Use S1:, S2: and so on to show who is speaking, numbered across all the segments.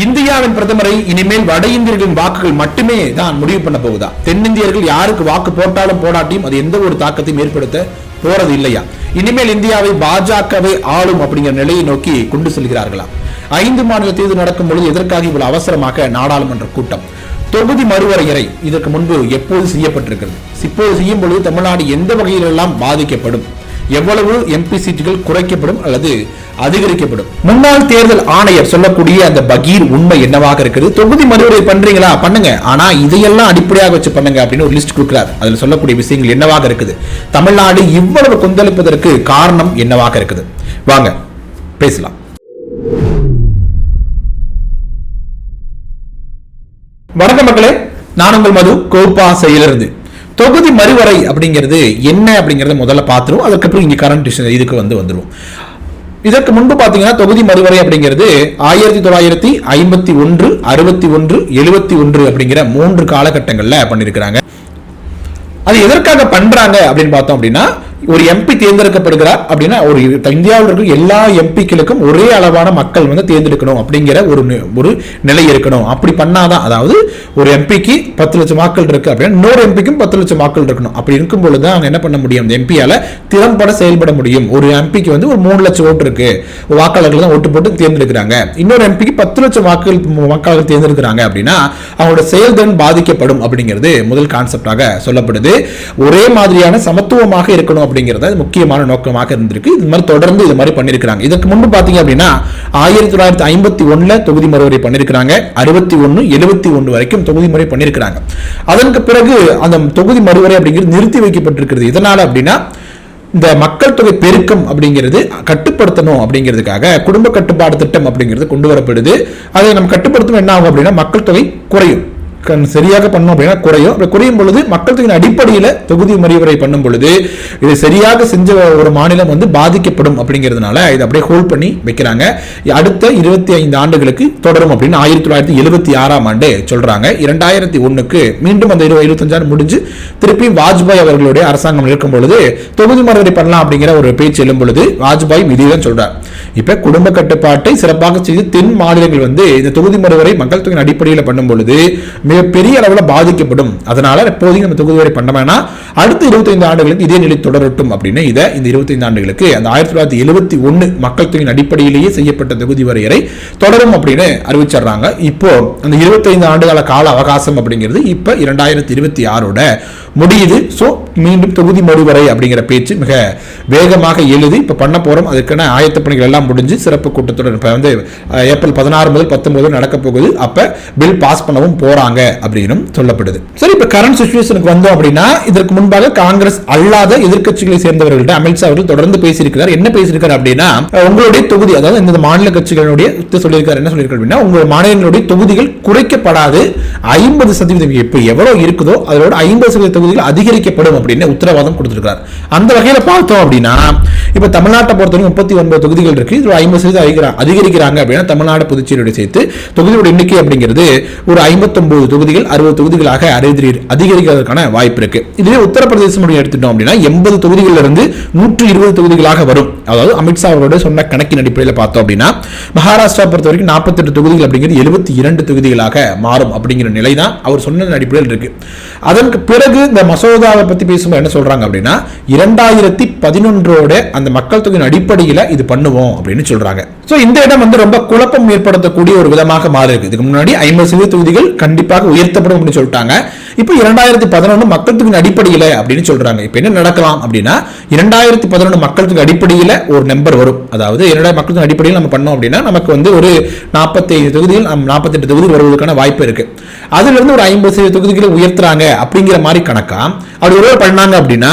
S1: இந்தியாவின் பிரதமரை இனிமேல் வட இந்தியர்களின் வாக்குகள் மட்டுமே தான் முடிவு பண்ண போகுதா? தென்னிந்தியர்கள் யாருக்கு வாக்கு போட்டாலும் போடாட்டியும் அது எந்த ஒரு தாக்கத்தையும் ஏற்படுத்த போறது இல்லையா? இனிமேல் இந்தியாவை பாஜகவே ஆளும் அப்படிங்கிற நிலையை நோக்கி கொண்டு செல்கிறார்களா? 5 மாநில தேர்தல் நடக்கும் பொழுது எதற்காக இவ்வளவு அவசரமாக நாடாளுமன்ற கூட்டம்? தொகுதி மறுவரையறை இதற்கு முன்பு எப்போது செய்யப்பட்டிருக்கிறது? இப்போது செய்யும் பொழுது தமிழ்நாடு எந்த வகையிலெல்லாம் பாதிக்கப்படும்? எவ்வளவு எம்பி சீட்டுகள் குறைக்கப்படும் அல்லது அதிகரிக்கப்படும்? முன்னாள் தேர்தல் ஆணையர் சொல்லக்கூடிய அந்த பகீர் உண்மை என்னவாக இருக்கிறது? தொகுதி மறுவரை பண்றீங்களா, பண்ணுங்க, ஆனா இதையெல்லாம் அடிப்படையாக வச்சு பண்ணுங்க அப்படின்னு ஒரு லிஸ்ட் கொடுக்கிறார். அதுல சொல்லக்கூடிய விஷயங்கள் என்னவாக இருக்குது? தமிழ்நாடு இவ்வளவு கொந்தளிப்பதற்கு காரணம் என்னவாக இருக்குது? வாங்க பேசலாம். வணக்கம் மக்களே, நான் உங்கள் மது கோப்பாசையிலிருந்து. தொகுதி மறுவரை அப்படிங்கிறது என்ன அப்படிங்கறத முதல்ல பார்த்துருவோம். அதுக்கப்புறம் இங்க கரண்ட் இதுக்கு வந்துருவோம். இதற்கு முன்பு பாத்தீங்கன்னா தொகுதி மறுவரை அப்படிங்கிறது 1951, 61, 71 அப்படிங்கிற 3 காலகட்டங்கள்ல பண்ணிருக்கிறாங்க. அது எதற்காக பண்றாங்க அப்படின்னு பார்த்தோம் அப்படின்னா, ஒரு எம்பி தேர்ந்தெடுக்கப்படுகிறார் அப்படின்னா ஒரு இந்தியாவில் இருக்கிற எல்லா எம்பிக்களுக்கும் ஒரே அளவான மக்கள் தேர்ந்தெடுக்கணும் அப்படிங்கிற ஒரு நிலை இருக்கணும். அப்படி பண்ணாதான், அதாவது ஒரு எம்பிக்கு 10 லட்சம் வாக்கள் இருக்கு அப்படின்னா இன்னொரு எம்பிக்கும் 10 லட்சம் வாக்கள் இருக்கணும். அப்படி இருக்கும் பொழுது அவங்க என்ன பண்ண முடியும்? எம்பியால திறம்பட செயல்பட முடியும். ஒரு எம்பிக்கு ஒரு 3 லட்சம் ஓட்டு இருக்கு, வாக்காளர்கள் தான் ஓட்டு போட்டு தேர்ந்தெடுக்கிறாங்க. இன்னொரு எம்பிக்கு 10 லட்சம் வாக்காளர்கள் தேர்ந்தெடுக்கிறாங்க அப்படின்னா அவங்களோட செயல்திறன் பாதிக்கப்படும் அப்படிங்கிறது முதல் கான்செப்டாக சொல்லப்படுது. ஒரே மாதிரியான சமத்துவமாக இருக்கணும் அப்படிங்கறது முக்கியமான நோக்கமாக இருந்திருக்கு. இது மாதிரி தொடர்ந்து இது மாதிரி பண்ணிருக்காங்க. இதற்கு முன்பு பாத்தீங்க அப்படின்னா 1951 தொகுதி மறுவரை பண்ணிருக்காங்க. 61, 71 வரைக்கும் தொகுதி முறை பண்ணிருக்காங்க. அதற்கு பிறகு அந்த தொகுதி மறுவரை அப்படிங்கிறது நிறுத்தி வைக்கப்பட்டிருக்கிறது. இதனால அப்படின்னா இந்த மக்கள் தொகை பெருக்கம் அப்படிங்கிறது கட்டுப்படுத்தணும் அப்படிங்கிறதுக்காக குடும்ப கட்டுப்பாடு திட்டம் அப்படிங்கிறது கொண்டு வரப்படுது. அதை நம்ம கட்டுப்படுத்தணும் என்ன ஆகும் அப்படின்னா மக்கள் தொகை குறையும். சரியாக பண்ணோம் அப்படின்னா குறையும். குறையும் பொழுது மக்கள் தொகையின் அடிப்படையில் தொகுதி மறுவரை பண்ணும் பொழுது இதை சரியாக செஞ்ச ஒரு மாநிலம் பாதிக்கப்படும் அப்படிங்கிறதுனால இதை அப்படியே ஹோல்ட் பண்ணி வைக்கிறாங்க. அடுத்த 25 ஆண்டுகளுக்கு தொடரும் அப்படின்னு 1976ஆம் ஆண்டு சொல்றாங்க. 2001க்கு மீண்டும் அந்த 25 ஆண்டு முடிஞ்சு திருப்பி வாஜ்பாய் அவர்களுடைய அரசாங்கம் இருக்கும் பொழுது தொகுதி மறுவரை பண்ணலாம் அப்படிங்கிற ஒரு பேச்சு எழும் பொழுது வாஜ்பாய் விதிதான் சொல்றார். இப்ப குடும்ப கட்டுப்பாட்டை சிறப்பாக செய்து தென் மாநிலங்கள் இந்த தொகுதி மறுவரை மக்கள் தொகையின் அடிப்படையில் பண்ணும் பொழுது மிகப்பெரிய அளவில் பாதிக்கப்படும். அதனால எப்போதையும் நம்ம தொகுதி வரை பண்ண வேணாம், அடுத்த 25 ஆண்டுகளுக்கு இதே நிலை தொடரட்டும் அப்படின்னு இந்த 25 ஆண்டுகளுக்கு அந்த 1971 மக்கள் தொகையின் அடிப்படையிலேயே செய்யப்பட்ட தொகுதி வரையறை தொடரும் அப்படின்னு அறிவிச்சிடுறாங்க. இப்போ அந்த 25 ஆண்டுகால கால அவகாசம் அப்படிங்கிறது இப்ப 2026ஓட முடியுது. சோ மீண்டும் தொகுதி மறுவரை அப்படிங்கிற பேச்சு மிக வேகமாக எழுதி இப்ப பண்ண போறோம். அதுக்கான ஆயத்த பணிகள் எல்லாம் முடிஞ்சு சிறப்பு கூட்டத்தொடர் இப்ப ஏப்ரல் 16 முதல் 19 நடக்க போகுது. அப்ப பில் பாஸ் பண்ணவும் போறாங்க அப்படின்னு சொல்லப்படுது. சரி, இப்ப கரண்ட் சிச்சுவேஷனுக்கு வந்தோம் அப்படின்னா இதற்கு முன்பாக காங்கிரஸ் அல்லாத எதிர்க்கட்சிகளை சேர்ந்தவர்கள்ட்ட அமித்ஷா அவர்கள் தொடர்ந்து பேசியிருக்கிறார். என்ன பேசியிருக்காரு அப்படின்னா, உங்களுடைய தொகுதி, அதாவது இந்த மாநில கட்சிகளுடைய சொல்லியிருக்காரு. என்ன சொல்லியிருக்காரு அப்படின்னா, உங்கள் மாநிலங்களுடைய தொகுதிகள் குறைக்கப்படாது, 50% இப்ப எவ்வளவு இருக்குதோ அதோட 50% தொகுதிகள் அதிகரிக்கப்படும் அப்படின்னு உத்தரவாதம் கொடுத்திருக்கார். அந்த வகையில பார்த்தோம் அப்படின்னா இப்ப தமிழ்நாட்டை பொறுத்தவரைக்கும் 39 தொகுதிகள் இருக்கு. இது 50% அதிகரிக்கிறாங்க அப்படின்னா தமிழ்நாடு புதுச்சேரியோட சேர்த்து தொகுதியோட எண்ணிக்கை அப்படிங்கிறது ஒரு 59 தொகுதிகள் 60 தொகுதிகளாக அதிகரிக்கிறதுக்கான வாய்ப்பு இருக்கு. இதுவே உத்தரப்பிரதேசம் எடுத்துட்டோம் அப்படின்னா 80 தொகுதிகளில் இருந்து 120 தொகுதிகளாக வரும். அதாவது அமித்ஷா அவர்களோட சொன்ன கணக்கின் அடிப்படையில் பார்த்தோம் அப்படின்னா மகாராஷ்டிரா பொறுத்த வரைக்கும் 48 தொகுதிகள் அப்படிங்கிறது 72 தொகுதிகளாக மாறும் அப்படிங்கிற நிலை தான் அவர் சொன்ன அடிப்படையில் இருக்கு. அதற்கு பிறகு இந்த மசோதாவை பத்தி பேசும்போது என்ன சொல்றாங்க அப்படின்னா 2011ஓட அந்த மக்கள் தொகையின் அடிப்படையில் இது பண்ணுவோம் அப்படின்னு சொல்றாங்க. சோ இந்த இடம் ரொம்ப குழப்பம் ஏற்படுத்தக்கூடிய ஒரு விதமாக மாறி இருக்கு. இதுக்கு முன்னாடி 50% தொகுதிகள் கண்டிப்பாக உயர்த்தப்படும் அப்படின்னு சொல்லிட்டாங்க. இப்போ 2011 மக்கள் தொகையின் அடிப்படையில் அப்படின்னு சொல்றாங்க. இப்போ என்ன நடக்கலாம் அப்படின்னா 2011 மக்கள் தொகை அடிப்படையில் ஒரு நம்பர் வரும். அதாவது மக்கள் தொகை அடிப்படையில் நம்ம பண்ணோம் அப்படின்னா நமக்கு ஒரு 45 தொகுதிகள் 48 தொகுதிகள் வருவதற்கான வாய்ப்பு இருக்கு. அதுல இருந்து ஒரு 50% தொகுதிகளை உயர்த்துறாங்க அப்படிங்கிற மாதிரி கணக்கா அப்படி ஒருவர் பண்ணாங்க அப்படின்னா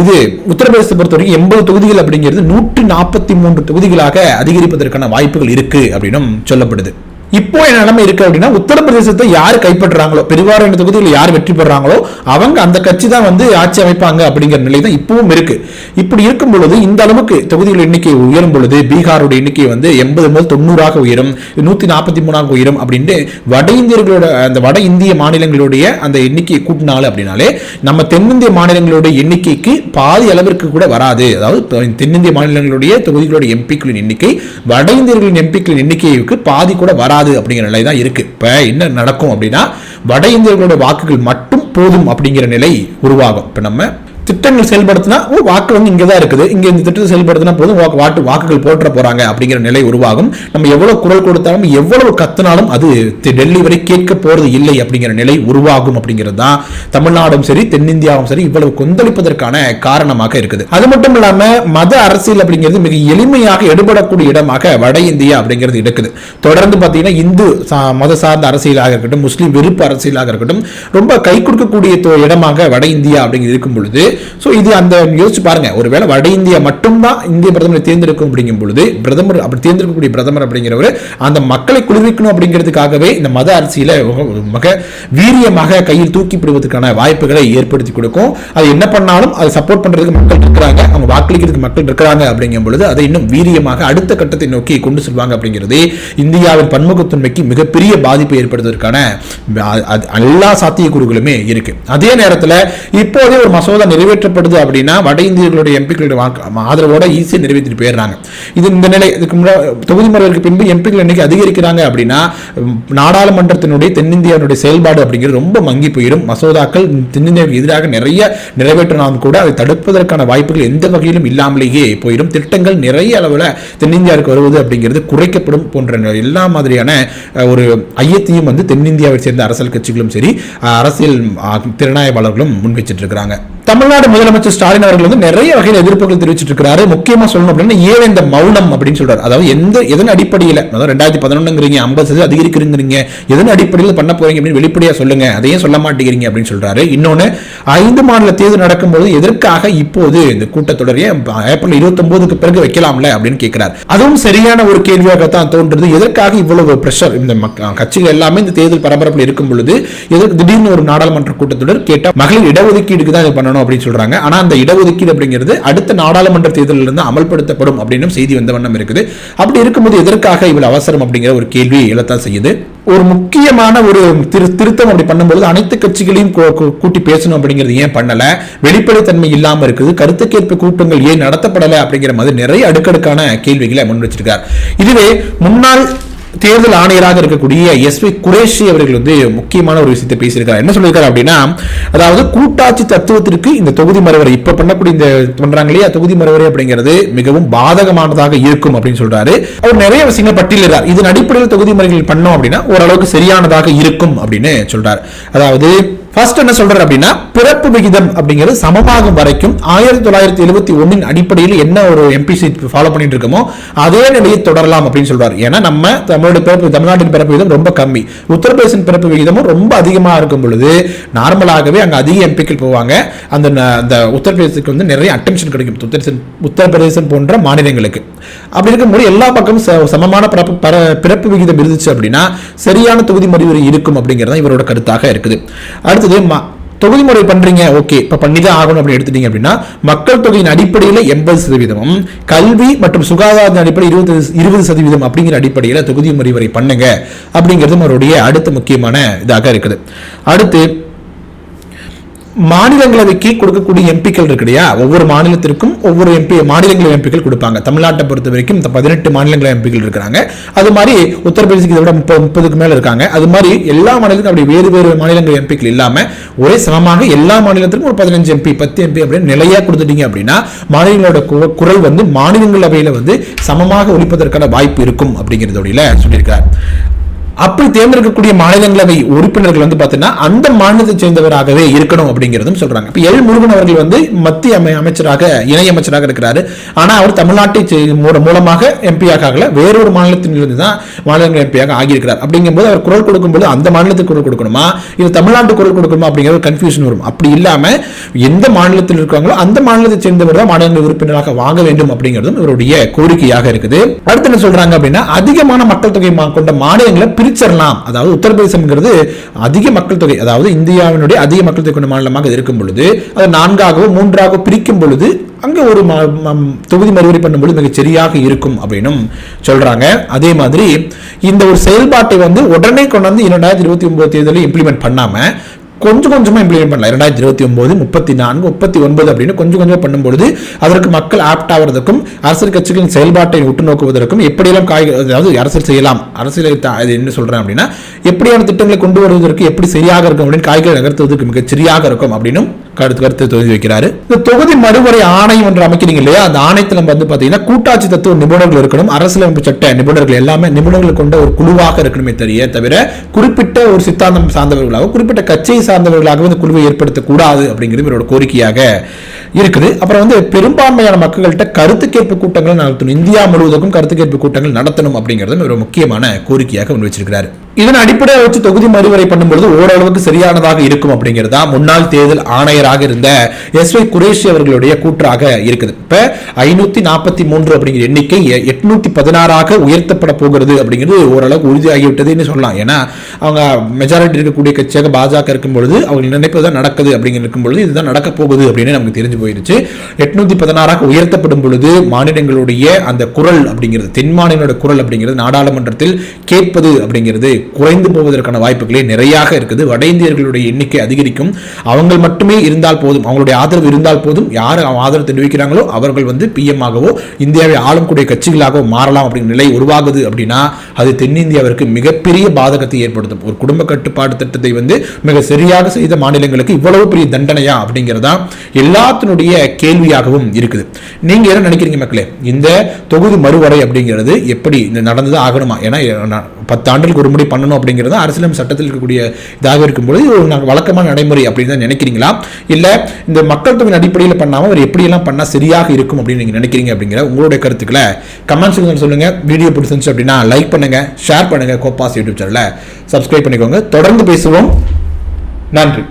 S1: இது உத்தரப்பிரதேசத்தை பொறுத்த வரைக்கும் 80 தொகுதிகள் அப்படிங்கிறது 143 தொகுதிகளாக அதிகரிப்பதற்கான வாய்ப்புகள் இருக்கு அப்படின்னு சொல்லப்படுது. இப்போ என்ன நிலைமை இருக்கு அப்படின்னா உத்தரப்பிரதேசத்தை யார் கைப்பற்றுறாங்களோ, பெருவாரியான தொகுதியில் யார் வெற்றி பெறாங்களோ அவங்க அந்த கட்சி தான் ஆட்சி அமைப்பாங்க அப்படிங்கிற நிலை தான் இப்பவும் இருக்கு. இப்படி இருக்கும் பொழுது இந்த அளவுக்கு தொகுதிகள் எண்ணிக்கை உயரும் பொழுது பீகாருடைய எண்ணிக்கை 80 முதல் 90ஆக உயரும், 143ஆக உயரும் அப்படின்ட்டு வட இந்தியர்களோட அந்த வட இந்திய மாநிலங்களுடைய அந்த எண்ணிக்கையை கூட்டினாலும் அப்படின்னாலே நம்ம தென்னிந்திய மாநிலங்களுடைய எண்ணிக்கைக்கு பாதி அளவிற்கு கூட வராது. அதாவது தென்னிந்திய மாநிலங்களுடைய தொகுதிகளுடைய எம்பிக்களின் எண்ணிக்கை வட இந்தியர்களின் எம்பிக்களின் எண்ணிக்கைக்கு பாதி கூட வராது படாது அப்படிங்கிற நிலை தான் இருக்கு. இப்ப என்ன நடக்கும் அப்படின்னா வட இந்தியர்களோட வாக்குகள் மட்டும் போதும் அப்படிங்கிற நிலை உருவாகும். இப்ப நம்ம திட்டங்கள் செயல்படுத்தினா வாக்கு வந்து இங்கே தான் இருக்குது, இங்கே இந்த திட்டத்தை செயல்படுத்தினா போதும் வாக்குகள் போற்ற போறாங்க அப்படிங்கிற நிலை உருவாகும். நம்ம எவ்வளவு குரல் கொடுத்தாலும் எவ்வளவு கத்தினாலும் அது டெல்லி வரை கேட்க போறது இல்லை அப்படிங்கிற நிலை உருவாகும் அப்படிங்கிறது தான் தமிழ்நாடும் சரி தென்னிந்தியாவும் சரி இவ்வளவு கொந்தளிப்பதற்கான காரணமாக இருக்குது. அது மட்டும் இல்லாம மத அரசியல் அப்படிங்கிறது மிக எளிமையாக எடுபடக்கூடிய இடமாக வட இந்தியா அப்படிங்கிறது இருக்குது. தொடர்ந்து பார்த்தீங்கன்னா இந்து மத சார்ந்த அரசியலாக இருக்கட்டும், முஸ்லீம் வெறுப்பு அரசியலாக இருக்கட்டும், ரொம்ப கை கொடுக்கக்கூடிய இடமாக வட இந்தியா அப்படிங்கிறது இருக்கும் பொழுது இது அந்த யோசிச்சு பாருங்க, ஒருவேளை வட இந்தியா மட்டும்தான் இந்திய பிரதமரை தேர்ந்தெடுக்கும் அப்படிங்கும் பொழுது பிரதமர் அப்படி தேர்ந்தெடுக்கக்கூடிய பிரதமர் அப்படிங்கிறவர் அந்த மக்களை குளிர்விக்கணும் அப்படிங்கிறதுக்காகவே இந்த மத அரசியலை மிக வீரியமாக கையில் தூக்கி பிடிவதற்கான வாய்ப்புகளை ஏற்படுத்தி கொடுக்கும். அது என்ன பண்ணாலும் அதை சப்போர்ட் பண்றதுக்கு மக்கள் இருக்கிறாங்க, அவங்க வாக்களிக்கிறதுக்கு மக்கள் இருக்கிறாங்க அப்படிங்கும் பொழுது அதை இன்னும் வீரியமாக அடுத்த கட்டத்தை நோக்கி கொண்டு செல்வாங்க அப்படிங்கிறது இந்தியாவின் பன்முகத்தன்மைக்கு மிகப்பெரிய பாதிப்பை ஏற்படுவதற்கான எல்லா சாத்தியக்கூறுகளுமே இருக்கு. அதே நேரத்தில் இப்போதே ஒரு மசோதா நிறைவேற்றப்படுது அப்படின்னா வட இந்தியர்களுடைய எம்பிக்களுடைய ஆதரவோட ஈஸியாக நிறைவேற்றிட்டு போயிடுறாங்க. இது இந்த நிலை இதுக்கு தொகுதி முறைக்கு பின்பு எம்பிக்கள் எண்ணிக்கை அதிகரிக்கிறாங்க அப்படின்னா நாடாளுமன்றத்தினுடைய தென்னிந்தியாவுடைய செயல்பாடு அப்படிங்கிறது ரொம்ப மங்கி போயிடும். மசோதாக்கள் தென்னிந்தியாவுக்கு எதிராக நிறைய நிறைவேற்றினாலும் கூட அதை தடுப்பதற்கான வாய்ப்புகள் எந்த வகையிலும் இல்லாமலேயே போயிடும். திட்டங்கள் நிறைய அளவில் தென்னிந்தியாவுக்கு வருவது அப்படிங்கிறது குறைக்கப்படும் போன்ற எல்லா மாதிரியான ஒரு ஐயத்தையும் வந்து தென்னிந்தியாவை சேர்ந்த அரசியல் கட்சிகளும் சரி அரசியல் திறனாய்வாளர்களும் முன்வைச்சிட்டு இருக்கிறாங்க. தமிழ்நாடு முதலமைச்சர் ஸ்டாலின் அவர்கள் வந்து நிறைய வகையில் எதிர்ப்புகள் தெரிவிச்சிட்டு இருக்காரு. முக்கியமா சொல்லணும் அப்படின்னா ஏன் இந்த மௌனம் அப்படின்னு சொல்றாரு. அதாவது எதன் அடிப்படையில் 2011 50% அதிகரிக்கிறீங்க, எதன் அடிப்படையில் பண்ண போறீங்க அப்படின்னு வெளிப்படையா சொல்லுங்க, அதையும் சொல்ல மாட்டேங்கிறீங்க அப்படின்னு சொல்றாரு. இன்னொன்னு 5 மாநில தேர்தல் நடக்கும்போது எதற்காக இப்போது இந்த கூட்டத்தொடர் ஏப்ரல் 29க்கு பிறகு வைக்கலாம்ல அப்படின்னு கேட்கிறார். அதுவும் சரியான ஒரு கேள்வியாகத்தான் தோன்றுது. எதற்காக இவ்வளவு பிரஷர்? இந்த கட்சிகள் எல்லாமே இந்த தேர்தல் பரபரப்பில் இருக்கும் பொழுது எதற்கு திடீர்னு ஒரு நாடாளுமன்ற கூட்டத்தொடர் கேட்டா மகளிர் இடஒதுக்கீடுக்கு தான் பண்ணணும் அப்படின்னு சொல்றாங்க. ஆனா அந்த இடஒதுக்கீடு அப்படிங்கிறது அடுத்த நாடாளுமன்ற தேர்தலில் இருந்து அமல்படுத்தப்படும் அப்படின்னு செய்தி வந்த வண்ணம் இருக்குது. அப்படி இருக்கும்போது எதற்காக இவ்வளவு அவசரம் அப்படிங்கிற ஒரு கேள்வி எழத்தான் செய்யுது. ஒரு முக்கியமான ஒரு திருத்தம் அப்படி பண்ணும்போது அனைத்து கட்சிகளையும் கூட்டி பேசணும் அப்படிங்கிறது ஏன் பண்ணல? வெளிப்படைத்தன்மை இல்லாம இருக்குது. கருத்து கேட்பு கூட்டங்கள் ஏன் நடத்தப்படல அப்படிங்கிற மாதிரி நிறைய அடுக்கடுக்கான கேள்விகளை முன் வச்சிருக்கார். இதுவே முன்னாள் தேர்தல் ஆணையராக இருக்கக்கூடிய எஸ்.வி. குரேஷி அவர்கள் வந்து முக்கியமான ஒரு விஷயத்தை பேசியிருக்காரு. என்ன சொல்லியிருக்காரு அப்படின்னா, அதாவது கூட்டாட்சி தத்துவத்திற்கு இந்த தொகுதி மறுவரை இப்ப பண்ணக்கூடிய இந்த பண்றாங்க இல்லையா தொகுதி மறுவரை அப்படிங்கிறது மிகவும் பாதகமானதாக இருக்கும் அப்படின்னு சொல்றாரு. அவர் நிறைய விஷயங்கள் பட்டியலிடுறார். இதன் அடிப்படையில் தொகுதி மறுவரை பண்ணோம் அப்படின்னா ஓரளவுக்கு சரியானதாக இருக்கும் அப்படின்னு சொல்றாரு. அதாவது ஃபர்ஸ்ட் என்ன சொல்றாரு அப்படின்னா, பிறப்பு விகிதம் அப்படிங்கிறது சமமாகும் வரைக்கும் 1971 அடிப்படையில் என்ன ஒரு எம்பி சீட் ஃபாலோ பண்ணிட்டு இருக்கோமோ அதே நிலையை தொடரலாம் அப்படின்னு சொல்றாரு. ஏன்னா நம்ம தமிழ்நாட்டின் பிறப்பு விகிதம் ரொம்ப கம்மி, உத்தரப்பிரதேச பிறப்பு விகிதமும் ரொம்ப அதிகமா இருக்கும் பொழுது நார்மலாகவே அங்க அதிக எம்பிக்கள் போவாங்க. அந்த உத்தரப்பிரதேசத்துக்கு வந்து நிறைய அட்டென்ஷன் கிடைக்கும், உத்தரப்பிரதேசம் போன்ற மாநிலங்களுக்கு. அப்படி இருக்கும்போது எல்லா பக்கமும் சமமான பிறப்பு விகிதம் இருந்துச்சு அப்படின்னா சரியான தொகுதி மறுவரை இருக்கும் அப்படிங்கிறது இவரோட கருத்தாக இருக்குது. அடுத்தது தொகுதி முறை பண்றீங்க, ஓகே, இப்ப பண்ணிதான் ஆகணும் அப்படின்னு எடுத்துட்டீங்க அப்படின்னா மக்கள் தொகையின் அடிப்படையில் 80%, கல்வி மற்றும் சுகாதார அடிப்படை 20% அப்படிங்கிற அடிப்படையில் தொகுதி முறை வரை பண்ணுங்க அப்படிங்கிறது அவருடைய அடுத்த முக்கியமான இதாக இருக்குது. அடுத்து மாநிலங்களவைக்கு கொடுக்கக்கூடிய எம்பிக்கள் இருக்கு இல்லையா, ஒவ்வொரு மாநிலத்திற்கும் ஒவ்வொரு மாநிலங்களவை எம்பிக்கள் கொடுப்பாங்க. தமிழ்நாட்டை பொறுத்த வரைக்கும் 18 மாநிலங்களவை எம்பிக்கள் இருக்கிறாங்க. அது மாதிரி உத்தரப்பிரதேசத்துக்கு இதை விட 30க்கு மேல இருக்காங்க. அது மாதிரி எல்லா மாநிலத்துக்கும் அப்படி வேறு வேறு மாநிலங்களவை எம்பிக்கள் இல்லாம ஒரே சமமாக எல்லா மாநிலத்திற்கும் ஒரு 15 எம்பி 10 எம்பி அப்படின்னு நிலையா கொடுத்துட்டீங்க அப்படின்னா மாநிலங்களோட குரல் வந்து மாநிலங்களவையில வந்து சமமாக ஒலிப்பதற்கான வாய்ப்பு இருக்கும் அப்படிங்கிறதோட சொல்லியிருக்கார். அப்படி தேர்ந்தெடுக்கக்கூடிய மாநிலங்களவை உறுப்பினர்கள் வந்து பார்த்தீங்கன்னா அந்த மாநிலத்தை சேர்ந்தவராகவே இருக்கணும் அப்படிங்கிறதும் சொல்றாங்க. இப்போ எல் முருகன் அவர்கள் வந்து மத்திய அமைச்சராக இணை அமைச்சராக இருக்கிறாரு. ஆனா அவர் தமிழ்நாட்டை மூலமாக எம்பியாக ஆகல, வேறொரு மாநிலத்திலிருந்து தான் மாநிலங்கள் எம்பியாக ஆகியிருக்கிறார். அப்படிங்கும்போது அவர் குரல் கொடுக்கும்போது அந்த மாநிலத்துக்கு குரல் கொடுக்கணுமா இது தமிழ்நாட்டு குரல் கொடுக்கணுமா அப்படிங்கிற ஒரு கன்ஃபியூஷன் வரும். அப்படி இல்லாம எந்த மாநிலத்தில் இருக்காங்களோ அந்த மாநிலத்தை சேர்ந்தவர் தான் மாநில உறுப்பினராக வாங்க வேண்டும் அப்படிங்கிறதும் இவருடைய கோரிக்கையாக இருக்குது. அடுத்து என்ன சொல்றாங்க அப்படின்னா, அதிகமான மக்கள் தொகை கொண்ட மாநிலங்களை பிரிச்சிடலாம். அதாவது உத்தரப்பிரதேசம்ங்கிறது அதிக மக்கள் தொகை, அதாவது இந்தியாவினுடைய அதிக மக்கள் தொகை கொண்ட மாநிலமாக இருக்கும் பொழுது அதை 4ஆகவோ 3ஆகவோ பிரிக்கும் பொழுது அங்க ஒரு தொகுதி மறுவரை பண்ணும்போது மிக சரியாக இருக்கும் அப்படின்னும் சொல்றாங்க. அதே மாதிரி இந்த ஒரு செயல்பாட்டை வந்து உடனே கொண்டாந்து 2029 தேர்தலில் இம்ப்ளிமெண்ட் பண்ணாம கொஞ்சம் கொஞ்சமாக இம்ப்ளிமெண்ட் பண்ணலாம். 2029, 34, 39 அப்படின்னு கொஞ்சம் கொஞ்சமாக பண்ணும்பொழுது அதற்கு மக்கள் ஆப்ட் ஆவதற்கும் அரசியல் கட்சிகளின் செயல்பாட்டை உற்று நோக்குவதற்கும் எப்படியெல்லாம் அதாவது அரசியல் செய்யலாம், அரசியல் அது என்ன சொல்றேன் அப்படின்னா எப்படியான திட்டங்களை கொண்டு வருவதற்கு எப்படி சரியாக இருக்கும் அப்படின்னு காய்கள் நகர்த்துவதற்கு மிக சரியாக இருக்கும் அப்படின்னு கருத்து தொகுதி வைக்கிறாரு. இந்த தொகுதி மறுவரை ஆணையம் என்று அமைக்கிறீங்க இல்லையா, அந்த ஆணையத்தில் நம்ம பாத்தீங்கன்னா கூட்டாட்சி தத்துவ நிபுணர்கள் இருக்கணும், அரசியலமைப்பு சட்ட நிபுணர்கள் எல்லாமே நிபுணர்கள் கொண்ட ஒரு குழுவாக இருக்கணுமே தவிர குறிப்பிட்ட ஒரு சித்தாந்தம் சார்ந்தவர்களாக குறிப்பிட்ட கட்சியை சார்ந்தவர்களாக இந்த குழுவை ஏற்படுத்தக்கூடாது அப்படிங்கிறது இவரோட கோரிக்கையாக இருக்குது. அப்புறம் பெரும்பான்மையான மக்கள்கிட்ட கருத்து கேட்பு கூட்டங்கள் நடத்தணும், இந்தியா முழுவதும் கருத்து கேட்பு கூட்டங்கள் நடத்தணும் அப்படிங்கிறது ஒரு முக்கியமான கோரிக்கையாக முன் வச்சிருக்கிறார். இதன் அடிப்படையை வச்சு தொகுதி மறுவரை பண்ணும்போது ஓரளவுக்கு சரியானதாக இருக்கும் அப்படிங்கிறதா முன்னாள் தேர்தல் ஆணையராக இருந்த எஸ்.வை. குரேஷி அவர்களுடைய கூற்றாக இருக்குது. இப்ப 543 அப்படிங்கிற எண்ணிக்கை 816 உயர்த்தப்பட போகிறது அப்படிங்கிறது ஓரளவுக்கு உறுதியாகிவிட்டதுன்னு சொல்லலாம். ஏன்னா அவங்க மெஜாரிட்டி இருக்கக்கூடிய கட்சியாக பாஜக இருக்கும் பொழுது அவங்க நினைப்பதுதான் நடக்குது அப்படிங்கிற இருக்கும் பொழுது இதுதான் நடக்க போகுது அப்படின்னு நமக்கு தெரிஞ்சு போயிருச்சு. 816 உயர்த்தப்படும் பொழுது மாநிலங்களுடைய அந்த குரல் அப்படிங்கிறது, தென் மாநிலங்களோட குரல் அப்படிங்கிறது நாடாளுமன்றத்தில் கேட்பது அப்படிங்கிறது குறைந்து போவதற்கான வாய்ப்புகளே நிறைய இருக்குது. வட இந்தியர்களுடைய எண்ணிக்கை அதிகரிக்கும், அவங்க மட்டுமே இருந்தால் போதும், அவங்களுடைய ஆதரவு இருந்தால் போதும், யார் ஆதரவு தெரிவிக்கிறாங்களோ அவர்கள் பிஎம் ஆகவோ இந்தியாவை ஆளக்கூடிய கட்சிகளாக மாறலாம் அப்படிங்கிற நிலை உருவாகுது அப்படின்னா அது தென்னிந்தியாவிற்கு மிகப்பெரிய பாதகத்தை ஏற்படுத்தும். ஒரு குடும்ப கட்டுப்பாடு திட்டத்தை மிக சரியாக செய்த மாநிலங்களுக்கு இவ்வளவு பெரிய தண்டனையா அப்படிங்கிறதா எல்லாத்தினுடைய கேள்வியாகவும் இருக்குது. நீங்க என்ன நினைக்கிறீங்க மக்களே? இந்த தொகுதி மறுவரை அப்படிங்கிறது எப்படி நடந்தது ஆகணுமா? ஏன்னா 10 ஆண்டுகளுக்கு ஒரு முறை பண்ணணும் அப்படிங்கிறது அரசியலமைப்பு சட்டத்தில் இருக்கக்கூடிய இதாக இருக்கும்போது ஒரு வழக்கமான நடைமுறை அப்படின்னு தான் நினைக்கிறீங்களா, இல்ல இந்த மக்கள் தொகை அடிப்படையில் பண்ணாம அவர் எப்படியெல்லாம் பண்ணா சரியாக இருக்கும் அப்படின்னு நீங்க நினைக்கிறீங்க அப்படிங்கிற உங்களுடைய கருத்துக்களை கமெண்ட் செக்ஷன்ல சொல்லுங்க. வீடியோ பிடிச்சிருந்துச்சு அப்படின்னா லைக் பண்ணுங்க, ஷேர் பண்ணுங்க, கோபாஸ் யூடியூப் சேனலை சப்ஸ்கிரைப் பண்ணிக்கோங்க. தொடர்ந்து பேசுவோம். நன்றி.